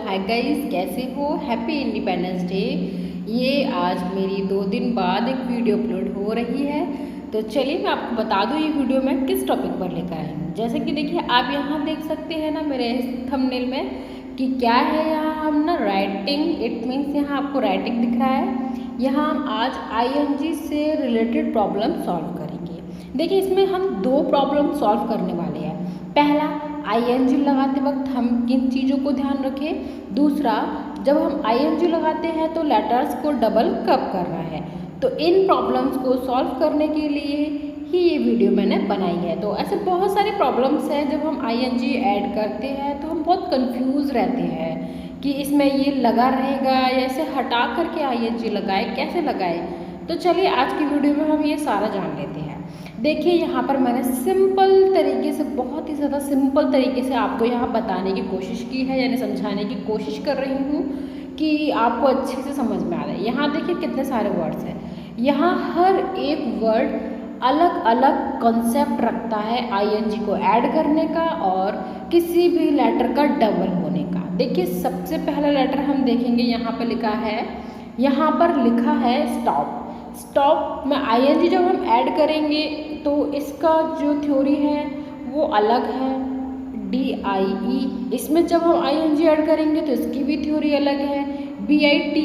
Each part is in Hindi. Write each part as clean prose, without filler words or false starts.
हाय गाइस, कैसे हो। Happy independence day. ये आज मेरी 2 दिन बाद एक वीडियो अपलोड हो रही है। तो चलिए मैं आपको बता दूँ ये वीडियो मैं किस टॉपिक पर लेकर आई हूँ। जैसे कि देखिए, आप यहाँ देख सकते हैं ना मेरे थंबनेल में कि क्या है। यहाँ हम ना राइटिंग, इट मीन्स यहाँ आपको राइटिंग दिख रहा है। यहाँ हम आज ING से रिलेटेड प्रॉब्लम सॉल्व करेंगे। देखिए, इसमें हम 2 प्रॉब्लम सॉल्व करने वाले हैं। पहला, ING लगाते वक्त हम किन चीज़ों को ध्यान रखें। दूसरा, जब हम ING लगाते हैं तो लेटर्स को डबल कब करना है। तो इन प्रॉब्लम्स को सॉल्व करने के लिए ही ये वीडियो मैंने बनाई है। तो ऐसे बहुत सारे प्रॉब्लम्स हैं, जब हम ING ऐड करते हैं तो हम बहुत कंफ्यूज रहते हैं कि इसमें ये लगा रहेगा या इसे हटा करके ING लगाए, कैसे लगाए। तो चलिए आज की वीडियो में हम ये सारा जान लेते हैं। देखिए, यहाँ पर मैंने सिंपल तरीके से, बहुत ही ज़्यादा सिंपल तरीके से आपको यहाँ बताने की कोशिश की है, यानी समझाने की कोशिश कर रही हूँ कि आपको अच्छे से समझ में आ रहा है। यहाँ देखिए कितने सारे वर्ड्स हैं। यहाँ हर एक वर्ड अलग अलग कॉन्सेप्ट रखता है ING को ऐड करने का और किसी भी लेटर का डबल होने का। देखिए, सबसे पहला लेटर हम देखेंगे, यहाँ पर लिखा है, यहाँ पर लिखा है स्टॉप। स्टॉप में ING जब हम ऐड करेंगे तो इसका जो थ्योरी है वो अलग है, DIE। इसमें जब हम ING ऐड करेंगे तो इसकी भी थ्योरी अलग है, BITE।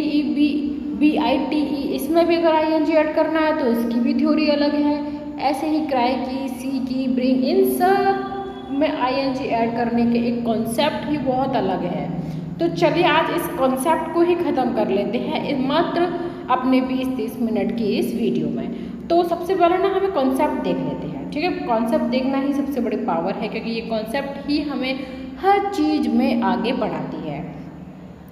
इसमें भी अगर ING ऐड करना है तो इसकी भी थ्योरी अलग है। ऐसे ही क्राई की, सी की, ब्रिंग, इन सब में ING ऐड करने के एक कॉन्सेप्ट ही बहुत अलग है। तो चलिए आज इस कॉन्सेप्ट को ही ख़त्म कर लेते हैं मात्र अपने 20-30 मिनट की इस वीडियो में। तो सबसे पहले ना हमें कॉन्सेप्ट देख लेते हैं, ठीक है। कॉन्सेप्ट देखना ही सबसे बड़ी पावर है, क्योंकि ये कॉन्सेप्ट ही हमें हर चीज़ में आगे बढ़ाती है।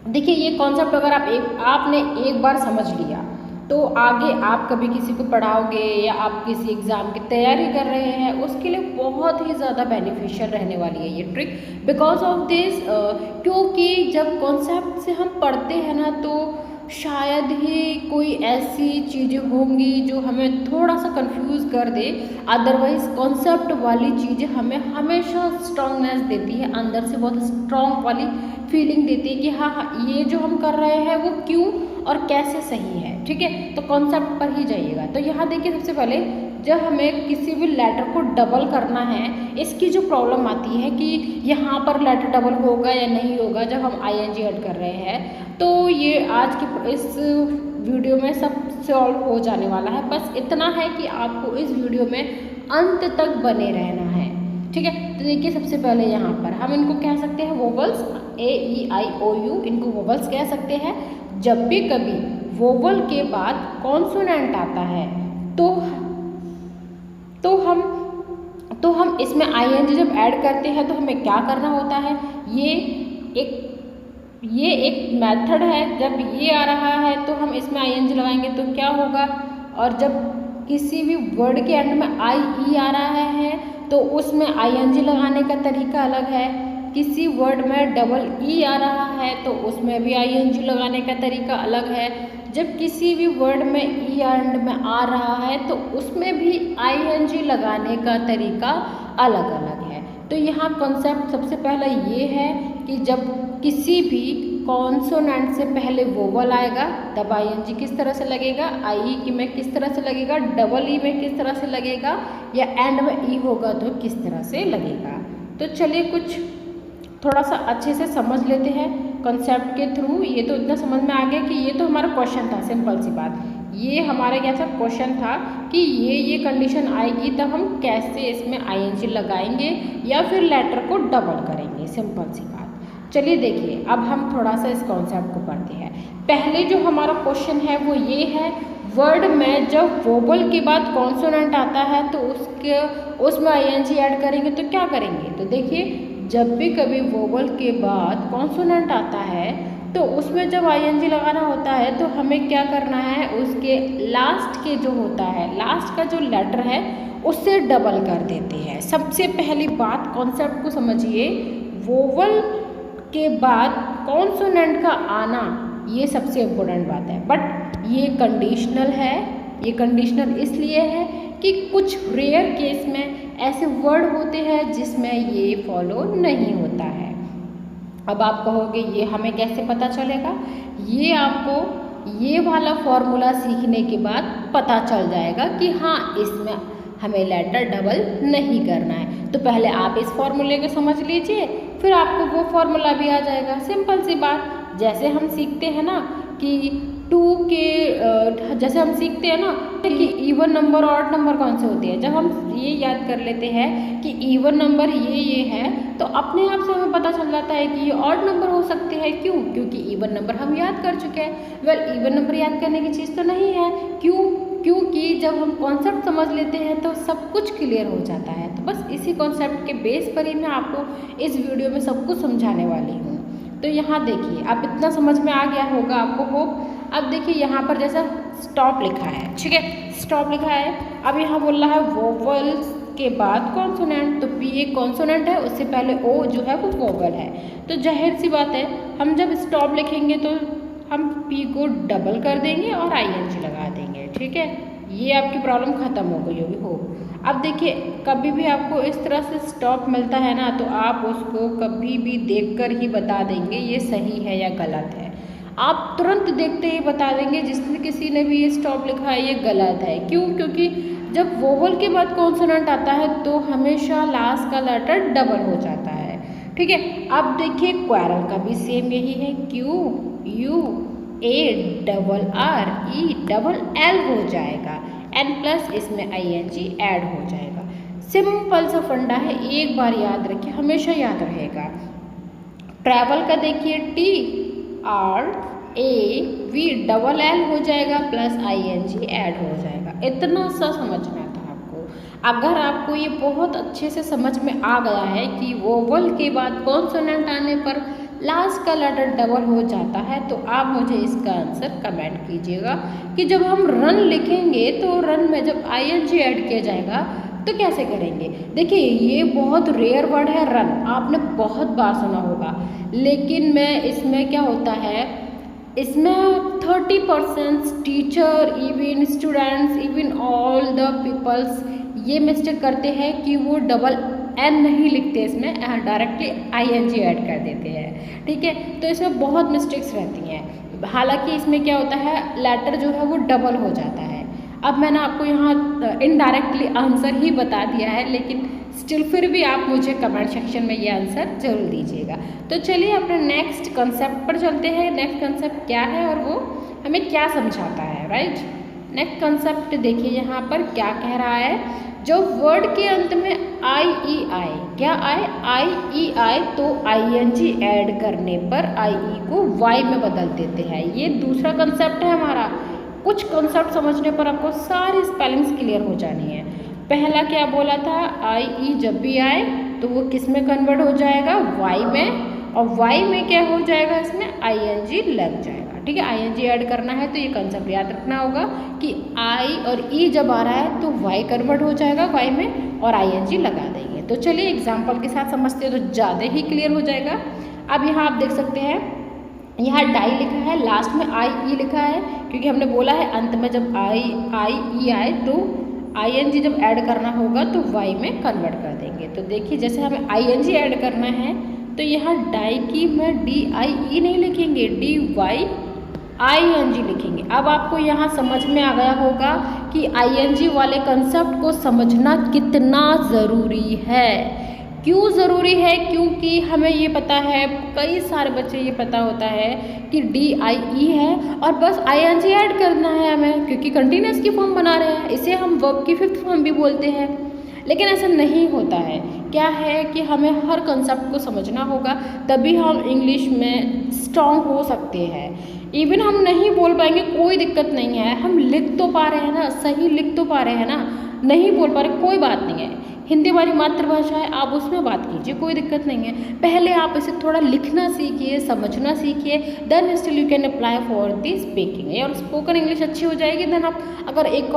देखिए, ये कॉन्सेप्ट अगर आपने एक बार समझ लिया तो आगे आप कभी किसी को पढ़ाओगे या आप किसी एग्ज़ाम की तैयारी कर रहे हैं, उसके लिए बहुत ही ज़्यादा बेनिफिशियल रहने वाली है ये ट्रिक। बिकॉज ऑफ दिस, क्योंकि जब कॉन्सेप्ट से हम पढ़ते हैं ना तो शायद ही कोई ऐसी चीज़ें होंगी जो हमें थोड़ा सा कंफ्यूज कर दे। अदरवाइज कॉन्सेप्ट वाली चीज़ें हमें हमेशा स्ट्रांगनेस देती है, अंदर से बहुत स्ट्रांग वाली फीलिंग देती है कि हाँ ये जो हम कर रहे हैं वो क्यों और कैसे सही है, ठीक है। तो कॉन्सेप्ट पर ही जाइएगा। तो यहाँ देखिए, सबसे पहले जब हमें किसी भी लेटर को डबल करना है, इसकी जो प्रॉब्लम आती है कि यहाँ पर लेटर डबल होगा या नहीं होगा जब हम ING ऐड कर रहे हैं, तो ये आज की इस वीडियो में सब सॉल्व हो जाने वाला है। बस इतना है कि आपको इस वीडियो में अंत तक बने रहना है, ठीक है। तो देखिए, सबसे पहले यहाँ पर हम इनको कह सकते हैं वोवल्स, AEIOU, इनको वोवल्स कह सकते हैं। जब भी कभी वोवल के बाद कॉन्सोनेंट आता है तो हम इसमें ING जब ऐड करते हैं तो हमें क्या करना होता है। ये एक मेथड है। जब ये आ रहा है तो हम इसमें ING लगाएंगे तो क्या होगा, और जब किसी भी वर्ड के एंड में IE आ रहा है तो उसमें ING लगाने का तरीका अलग है। किसी वर्ड में डबल E आ रहा है तो उसमें भी ING लगाने का तरीका अलग है। जब किसी भी वर्ड में E एंड में आ रहा है तो उसमें भी ING लगाने का तरीका अलग अलग है। तो यहाँ कॉन्सेप्ट सबसे पहला ये है कि जब किसी भी कॉन्सोनेंट से पहले वोवल आएगा तब ING किस तरह से लगेगा, IE में किस तरह से लगेगा, डबल E में किस तरह से लगेगा, या एंड में E होगा तो किस तरह से लगेगा। तो चलिए कुछ थोड़ा सा अच्छे से समझ लेते हैं कॉन्सेप्ट के थ्रू। ये तो इतना समझ में आ गया कि ये तो हमारा क्वेश्चन था, सिंपल सी बात। ये हमारा क्या सा क्वेश्चन था कि ये कंडीशन आएगी तब हम कैसे इसमें ING लगाएंगे या फिर लेटर को डबल करेंगे, सिंपल सी बात। चलिए देखिए, अब हम थोड़ा सा इस कॉन्सेप्ट को पढ़ते हैं। पहले जो हमारा क्वेश्चन है वो ये है, वर्ड में जब वोवल के बाद कॉन्सोनेंट आता है तो उसमें ING ऐड करेंगे तो क्या करेंगे। तो देखिए, जब भी कभी वोवल के बाद कॉन्सोनेंट आता है तो उसमें जब ING लगाना होता है तो हमें क्या करना है, उसके लास्ट के जो होता है, लास्ट का जो लेटर है उससे डबल कर देते हैं। सबसे पहली बात कॉन्सेप्ट को समझिए, वोवल के बाद कॉन्सोनेंट का आना ये सबसे इम्पोर्टेंट बात है। बट ये कंडीशनल है। ये कंडीशनल इसलिए है कि कुछ रेयर केस में ऐसे वर्ड होते हैं जिसमें ये फॉलो नहीं होता है। अब आप कहोगे ये हमें कैसे पता चलेगा? ये आपको ये वाला फॉर्मूला सीखने के बाद पता चल जाएगा कि हाँ इसमें हमें लेटर डबल नहीं करना है। तो पहले आप इस फॉर्मूले को समझ लीजिए, फिर आपको वो फॉर्मूला भी आ जाएगा। सिंपल सी बात, जैसे हम सीखते हैं ना कि जैसे हम सीखते हैं ना कि इवन नंबर और ऑड नंबर कौन से होते हैं, जब हम ये याद कर लेते हैं कि इवन नंबर ये है तो अपने आप से हमें पता चल जाता है कि ये ऑड नंबर हो सकते हैं। क्यों? क्योंकि इवन नंबर हम याद कर चुके हैं। वेल, इवन नंबर याद करने की चीज़ तो नहीं है। क्यों? क्योंकि जब हम कॉन्सेप्ट समझ लेते हैं तो सब कुछ क्लियर हो जाता है। तो बस इसी कॉन्सेप्ट के बेस पर ही मैं आपको इस वीडियो में सब कुछ समझाने वाली हूँ। तो यहाँ देखिए, अब इतना समझ में आ गया होगा आपको होप। अब देखिए यहाँ पर जैसा स्टॉप लिखा है, ठीक है, स्टॉप लिखा है। अब यहाँ बोल रहा है वोवल्स के बाद कॉन्सोनेंट, तो पी एक कॉन्सोनेंट है, उससे पहले ओ जो है वो वोवल है। तो जाहिर सी बात है, हम जब स्टॉप लिखेंगे तो हम पी को डबल कर देंगे और आईएनजी लगा देंगे, ठीक है। ये आपकी प्रॉब्लम ख़त्म हो गई होगी हो। अब देखिए, कभी भी आपको इस तरह से स्टॉप मिलता है ना, तो आप उसको कभी भी देखकर ही बता देंगे ये सही है या गलत है। आप तुरंत देखते ही बता देंगे जिसने किसी ने भी ये स्टॉप लिखा है ये गलत है। क्यों? क्योंकि जब वोवल के बाद कॉन्सोनेंट आता है तो हमेशा लास्ट का लेटर डबल हो जाता है, ठीक है। अब देखिए क्वेरल का भी सेम यही है, Q U A double R E double L हो जाएगा, एन प्लस इसमें आईएनजी ऐड हो जाएगा। सिंपल सा फंडा है, एक बार याद रखिए, हमेशा याद रहेगा। ट्रैवल का देखिए T R A V double L हो जाएगा प्लस आईएनजी ऐड हो जाएगा। इतना सा समझना था आपको। अगर आपको ये बहुत अच्छे से समझ में आ गया है कि वोवल के बाद कॉन्सोनेंट आने पर लास्ट का लेटर डबल हो जाता है, तो आप मुझे इसका आंसर कमेंट कीजिएगा कि जब हम रन लिखेंगे तो रन में जब आईएनजी ऐड किया जाएगा तो कैसे करेंगे। देखिए, ये बहुत रेयर वर्ड है रन, आपने बहुत बार सुना होगा, लेकिन मैं इसमें क्या होता है, इसमें 30% teacher, even students, even all the peoples ये मिस्टेक करते हैं कि वो डबल एन नहीं लिखते, इसमें डायरेक्टली आईएनजी ऐड कर देते हैं, ठीक है। तो इसमें बहुत मिस्टेक्स रहती हैं। हालांकि इसमें क्या होता है, लेटर जो है वो डबल हो जाता है। अब मैंने आपको यहाँ इनडायरेक्टली आंसर ही बता दिया है, लेकिन स्टिल फिर भी आप मुझे कमेंट सेक्शन में ये आंसर जरूर दीजिएगा। तो चलिए अपने नेक्स्ट कंसेप्ट पर चलते हैं। नेक्स्ट कंसेप्ट क्या है और वो हमें क्या समझाता है, राइट। नेक्स्ट कंसेप्ट देखिए यहाँ पर क्या कह रहा है, जो वर्ड के अंत में आई ई आए, क्या आए, आई ई आए, तो आईएनजी ऐड करने पर आई ई को वाई में बदल देते हैं। ये दूसरा कंसेप्ट है हमारा। कुछ कंसेप्ट समझने पर आपको सारी स्पेलिंग्स क्लियर हो जानी है। पहला क्या बोला था, आई ई जब भी आए तो वो किस में कन्वर्ट हो जाएगा, वाई में, और वाई में क्या हो जाएगा, इसमें आईएनजी लग जाएगा, ठीक है। आईएनजी ऐड करना है तो ये कंसेप्ट याद रखना होगा कि आई और ई जब आ रहा है तो वाई कन्वर्ट हो जाएगा वाई में और आईएनजी लगा देंगे। तो चलिए एग्जाम्पल के साथ समझते हैं तो ज़्यादा ही क्लियर हो जाएगा। अब यहाँ आप देख सकते हैं, यहाँ डाई लिखा है, लास्ट में आई ई लिखा है, क्योंकि हमने बोला है अंत में जब आई ई आए तो आईएनजी जब ऐड करना होगा तो वाई में कन्वर्ट कर देंगे। तो देखिए, जैसे हमें आईएनजी ऐड करना है तो यहाँ डाई की में डी आई ई नहीं लिखेंगे, डी वाई आईएनजी लिखेंगे। अब आपको यहाँ समझ में आ गया होगा कि आईएनजी वाले कंसेप्ट को समझना कितना ज़रूरी है। क्यों ज़रूरी है? क्योंकि हमें ये पता है, कई सारे बच्चे ये पता होता है कि डी आई ई है और बस आईएनजी ऐड करना है हमें, क्योंकि कंटिन्यूस की फॉर्म बना रहे हैं, इसे हम वर्ब की फिफ्थ फॉर्म भी बोलते हैं। लेकिन ऐसा नहीं होता है। क्या है कि हमें हर कंसेप्ट को समझना होगा, तभी हम इंग्लिश में स्ट्रॉन्ग हो सकते हैं। इवन हम नहीं बोल पाएंगे कोई दिक्कत नहीं है, हम लिख तो पा रहे हैं ना, सही लिख तो पा रहे हैं ना, नहीं बोल पा रहे कोई बात नहीं है। हिंदी हमारी मातृभाषा है, आप उसमें बात कीजिए, कोई दिक्कत नहीं है। पहले आप इसे थोड़ा लिखना सीखिए, समझना सीखिए, then still you can apply for the speaking और स्पोकन इंग्लिश अच्छी हो जाएगी। देन आप अगर एक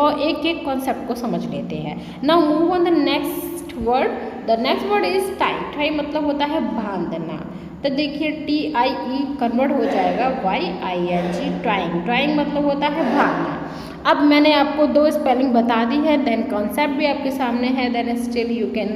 कॉन्सेप्ट को समझ लेते हैं। Now move on the next word. The next word is tie. Tie मतलब होता है बांधना। तो देखिए टी आई ई कन्वर्ट हो जाएगा y i n g, trying. Trying मतलब होता है बांधना। अब मैंने आपको दो स्पेलिंग बता दी है, देन कॉन्सेप्ट भी आपके सामने है, then still you can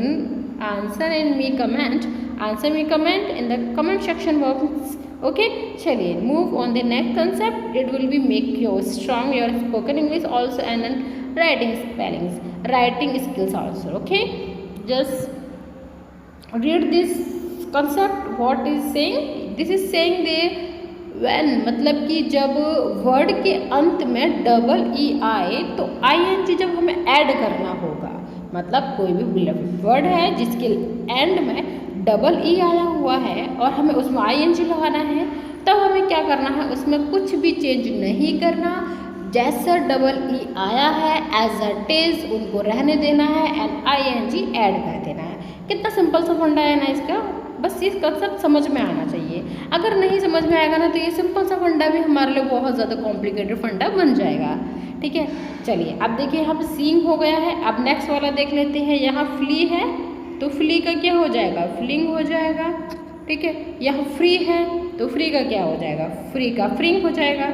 answer in me comment answer me comment in the comment section box. Okay, चलिए move on the next concept. It will be make your strong your spoken English also and then writing spellings, writing skills also. Okay, just read this concept. What is saying? This is saying they when, मतलब कि जब वर्ड के अंत में डबल ई आए तो आईएनजी जब हमें ऐड करना होगा, मतलब कोई भी वर्ड है जिसके एंड में डबल ई आया हुआ है और हमें उसमें आईएनजी लगाना है, तब हमें क्या करना है, उसमें कुछ भी चेंज नहीं करना। जैसा डबल ई आया है एज अ इज उनको रहने देना है एंड आईएनजी ऐड कर देना है। कितना सिंपल सा फंडा है ना इसका, बस ये कंसेप्ट समझ में आना चाहिए। अगर नहीं समझ में आएगा ना तो ये सिंपल सा फंडा भी हमारे लिए बहुत ज़्यादा कॉम्प्लिकेटेड फंडा बन जाएगा। ठीक है, चलिए अब देखिए यहाँ पे सीइंग हो गया है। अब नेक्स्ट वाला देख लेते हैं। यहाँ फ्ली है तो फ्ली का क्या हो जाएगा, फ्लिंग हो जाएगा। ठीक है, यहाँ फ्री है तो फ्री का क्या हो जाएगा, फ्री का फ्रिंग हो जाएगा।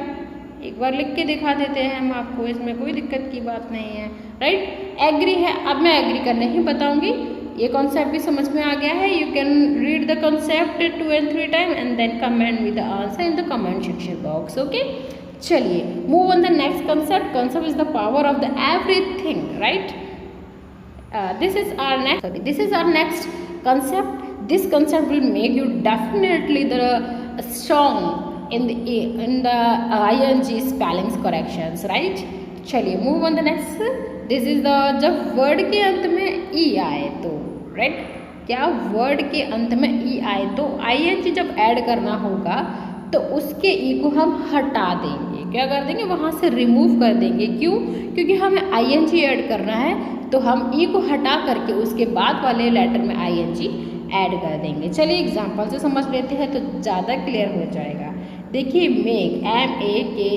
एक बार लिख के दिखा देते हैं हम आपको, इसमें कोई दिक्कत की बात नहीं है। राइट, एग्री है, अब मैं एग्री करने ही बताऊंगी। ये कॉन्सेप्ट भी समझ में आ गया है। You can read the concept 2 and 3 time and then comment with the answer in the comment section box. Okay, चलिए move on the next concept. Concept is the power of the everything. Right, this is our next concept. This concept will make you definitely the strong in the ing spellings corrections, right? चलिए move on the next. This is the, जब वर्ड के अंत में ई आए तो, राइट, क्या वर्ड के अंत में ई आए तो आईएनजी जब ऐड करना होगा तो उसके ई को हम हटा देंगे। क्या कर देंगे, वहाँ से रिमूव कर देंगे। क्यों? क्योंकि हमें आईएनजी ऐड करना है तो हम ई को हटा करके उसके बाद वाले लेटर में आईएनजी ऐड कर देंगे। चलिए एग्जाम्पल से समझ लेते हैं तो ज़्यादा क्लियर हो जाएगा। देखिए मेक, MEKE।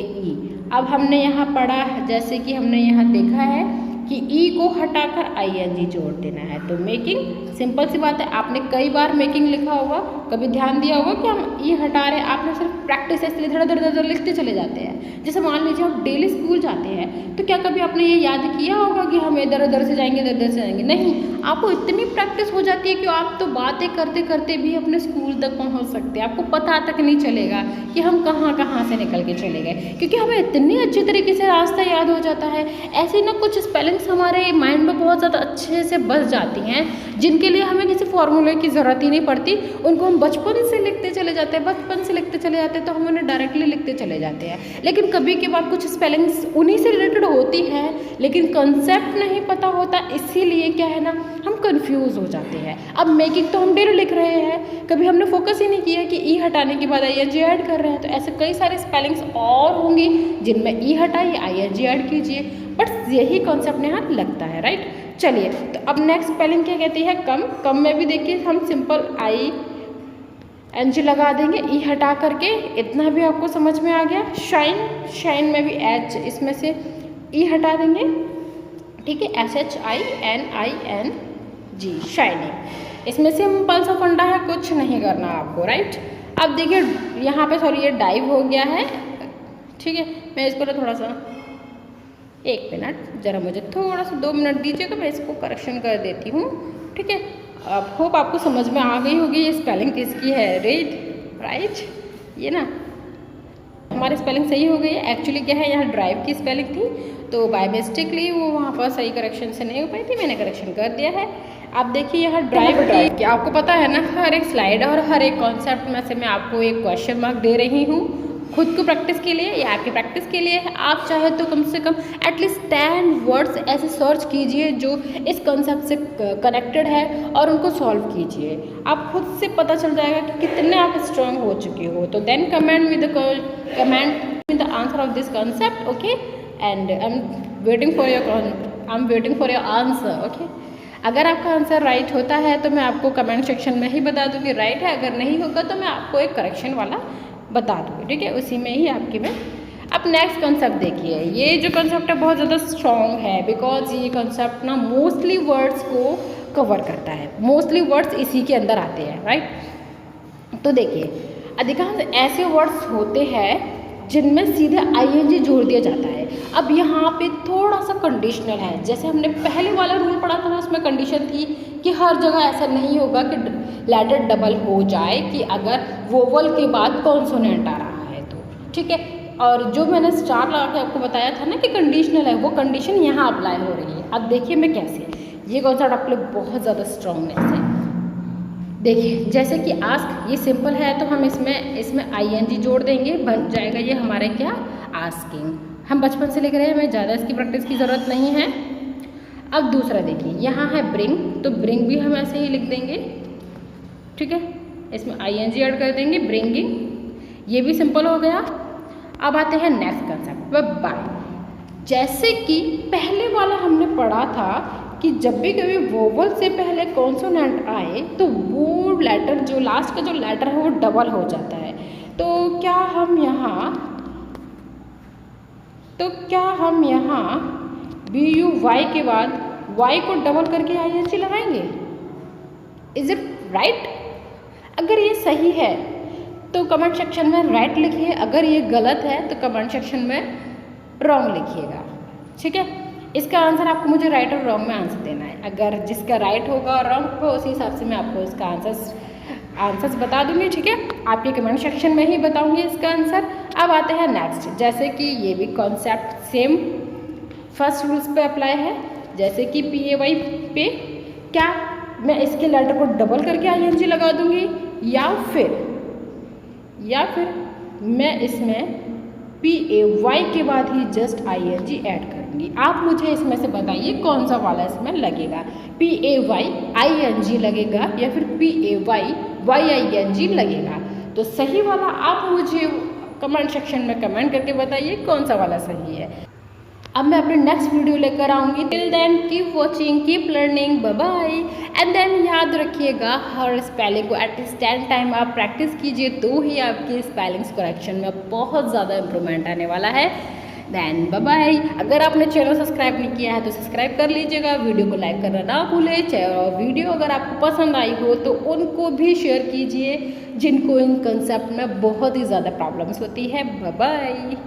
अब हमने यहाँ पढ़ा, जैसे कि हमने यहाँ देखा है कि ई को हटाकर आईएनजी जोड़ देना है तो मेकिंग। सिंपल सी बात है, आपने कई बार मेकिंग लिखा होगा, कभी ध्यान दिया होगा कि हम ई हटा रहे हैं, आपने सिर्फ प्रैक्टिस इसलिए धड़ लिखते चले जाते हैं। जैसे मान लीजिए आप डेली स्कूल जाते हैं तो क्या कभी आपने ये याद किया होगा कि हम इधर उधर से जाएंगे, इधर उधर से जाएंगे? नहीं, आपको इतनी प्रैक्टिस हो जाती है कि आप तो बातें करते करते भी अपने स्कूल तक पहुँच सकते हैं। आपको पता तक नहीं चलेगा कि हम कहाँ कहाँ से निकल के चले गए, क्योंकि हमें इतनी अच्छी तरीके से रास्ता याद हो जाता है। ऐसे ना कुछ स्पेलिंग्स हमारे माइंड में बहुत ज़्यादा अच्छे से बस जाती हैं, जिनके लिए हमें किसी फॉर्मूले की ज़रूरत ही नहीं पड़ती। उनको हम बचपन से लिखते चले जाते हैं, बचपन से लिखते चले जाते हैं तो हम उन्हें डायरेक्टली लिखते चले जाते हैं। लेकिन कभी के बाद कुछ स्पेलिंग्स उन्हीं से रिलेटेड होती है लेकिन कंसेप्ट नहीं पता होता, इसीलिए क्या है ना, हम कंफ्यूज हो जाते हैं। अब मेकिंग तो हम डेली लिख रहे हैं, कभी हमने फोकस ही नहीं किया कि ई हटाने के बाद आईएनजी ऐड कर रहे हैं। तो ऐसे कई सारे स्पेलिंग्स और होंगी जिनमें ई हटाइए, आईएनजी ऐड कीजिए, बट यही कॉन्सेप्ट यहाँ लगता है। राइट, चलिए तो अब नेक्स्ट स्पेलिंग क्या कहती है, कम। कम में भी देखिए हम सिंपल ING लगा देंगे ई हटा करके, इतना भी आपको समझ में आ गया। शाइन, शाइन में भी एच इसमें से ई हटा देंगे। ठीक है, SHINING, शाइनिंग। इसमें सिंपल सा फंडा है, कुछ नहीं करना आपको। राइट, अब देखिए यहाँ पे सॉरी ये डाइव हो गया है। ठीक है, मैं इसको ना थोड़ा सा, एक मिनट ज़रा मुझे थोड़ा सा 2 मिनट दीजिएगा, मैं इसको करेक्शन कर देती हूँ। ठीक है, अब होप आपको समझ में आ गई होगी ये स्पेलिंग किसकी है। राइट, ये ना हमारी स्पेलिंग सही हो गई है। एक्चुअली क्या है, यहाँ ड्राइव की स्पेलिंग थी तो बाय मिस्टेकली वो वहाँ पर सही करेक्शन से नहीं हो पाई थी, मैंने करेक्शन कर दिया है। अब देखिए यहाँ ड्राइव की, क्या आपको पता है ना, हर एक स्लाइड और हर एक कॉन्सेप्ट में से मैं आपको एक क्वेश्चन मार्क दे रही हूँ, खुद को प्रैक्टिस के लिए या आपकी प्रैक्टिस के लिए। आप चाहे तो कम से कम एटलीस्ट 10 वर्ड्स ऐसे सर्च कीजिए जो इस कंसेप्ट से कनेक्टेड है और उनको सॉल्व कीजिए। आप खुद से पता चल जाएगा कि कितने आप स्ट्रांग हो चुके हो। तो then comment with the answer of this concept. Okay, and I am waiting for your answer. Okay, अगर आपका आंसर राइट होता है तो मैं आपको कमेंट सेक्शन में ही बता दूँगी राइट है, अगर नहीं होगा तो मैं आपको एक करेक्शन वाला बता दूँगी। ठीक है, उसी में ही आपकी मैं। अब नेक्स्ट कंसेप्ट देखिए, ये जो कंसेप्ट है बहुत ज़्यादा स्ट्रॉन्ग है, बिकॉज ये कंसेप्ट ना मोस्टली वर्ड्स को कवर करता है, मोस्टली वर्ड्स इसी के अंदर आते हैं। राइट, तो देखिए अधिकांश ऐसे वर्ड्स होते हैं जिनमें सीधे आईएनजी जोड़ दिया जाता है। अब यहाँ पे थोड़ा सा कंडीशनल है, जैसे हमने पहले वाला रूल पढ़ा था ना, उसमें कंडीशन थी कि हर जगह ऐसा नहीं होगा कि लेटर डबल हो जाए कि अगर वोवल के बाद कॉन्सोनेंट आ रहा है तो, ठीक है। और जो मैंने स्टार लगा के आपको बताया था ना कि कंडीशनल है, वो कंडीशन यहाँ अप्लाई हो रही है। अब देखिए मैं कैसे, ये कॉन्सेप्ट आपके लिए बहुत ज़्यादा स्ट्रॉन्गनेस है। देखिए जैसे कि आस्क, ये सिंपल है तो हम इसमें आईएनजी जोड़ देंगे, बन जाएगा ये हमारे क्या, आस्किंग। हम बचपन से लिख रहे हैं, हमें ज़्यादा इसकी प्रैक्टिस की ज़रूरत नहीं है। अब दूसरा देखिए, यहाँ है ब्रिंग, तो ब्रिंग भी हम ऐसे ही लिख देंगे, ठीक है। इसमें आईएनजी ऐड कर देंगे, ब्रिंगिंग, ये भी सिंपल हो गया। अब आते हैं नेक्स्ट कंसेप्ट पर, बाय। जैसे कि पहले वाला हमने पढ़ा था कि जब भी कभी वोवल से पहले कॉन्सोनेंट आए तो वो लेटर, जो लास्ट का जो लेटर है वो डबल हो जाता है। तो क्या हम यहाँ बी यू वाई के बाद वाई को डबल करके आईएनजी लगाएंगे? Is it right? अगर ये सही है तो कमेंट सेक्शन में राइट लिखिए, अगर ये गलत है तो कमेंट सेक्शन में रॉन्ग लिखिएगा, ठीक है। इसका आंसर आपको मुझे राइट और रॉन्ग में आंसर देना है। अगर जिसका राइट होगा और रॉन्ग होगा उसी हिसाब से मैं आपको इसका आंसर्स बता दूंगी, ठीक है। आपके कमेंट सेक्शन में ही बताऊंगी इसका आंसर। अब आते हैं नेक्स्ट, जैसे कि ये भी कॉन्सेप्ट सेम फर्स्ट रूल्स पे अप्लाई है। जैसे कि PAY पे क्या मैं इसके लेटर को डबल करके आईएनजी लगा दूंगी, या फिर मैं इसमें PAY के बाद ही जस्ट आईएनजी ऐड करूँगी। आप मुझे इसमें से बताइए कौन सा वाला इसमें लगेगा, PAY ING लगेगा या फिर PAY YING लगेगा? तो सही वाला आप मुझे कमेंट सेक्शन में कमेंट करके बताइए कौन सा वाला सही है। अब मैं अपने नेक्स्ट वीडियो लेकर आऊँगी। Till then keep watching, keep learning, bye bye. And then याद रखिएगा हर स्पेलिंग को एटलीस्ट 10 टाइम आप प्रैक्टिस कीजिए तो ही आपकी स्पेलिंग्स करेक्शन में बहुत ज़्यादा इंप्रूवमेंट आने वाला है। Then bye bye. अगर आपने चैनल सब्सक्राइब नहीं किया है तो सब्सक्राइब कर लीजिएगा, वीडियो को लाइक करना ना भूलें। और वीडियो अगर आपको पसंद आई हो तो उनको भी शेयर कीजिए जिनको इन कंसेप्ट में बहुत ही ज़्यादा प्रॉब्लम्स होती है। Bye bye.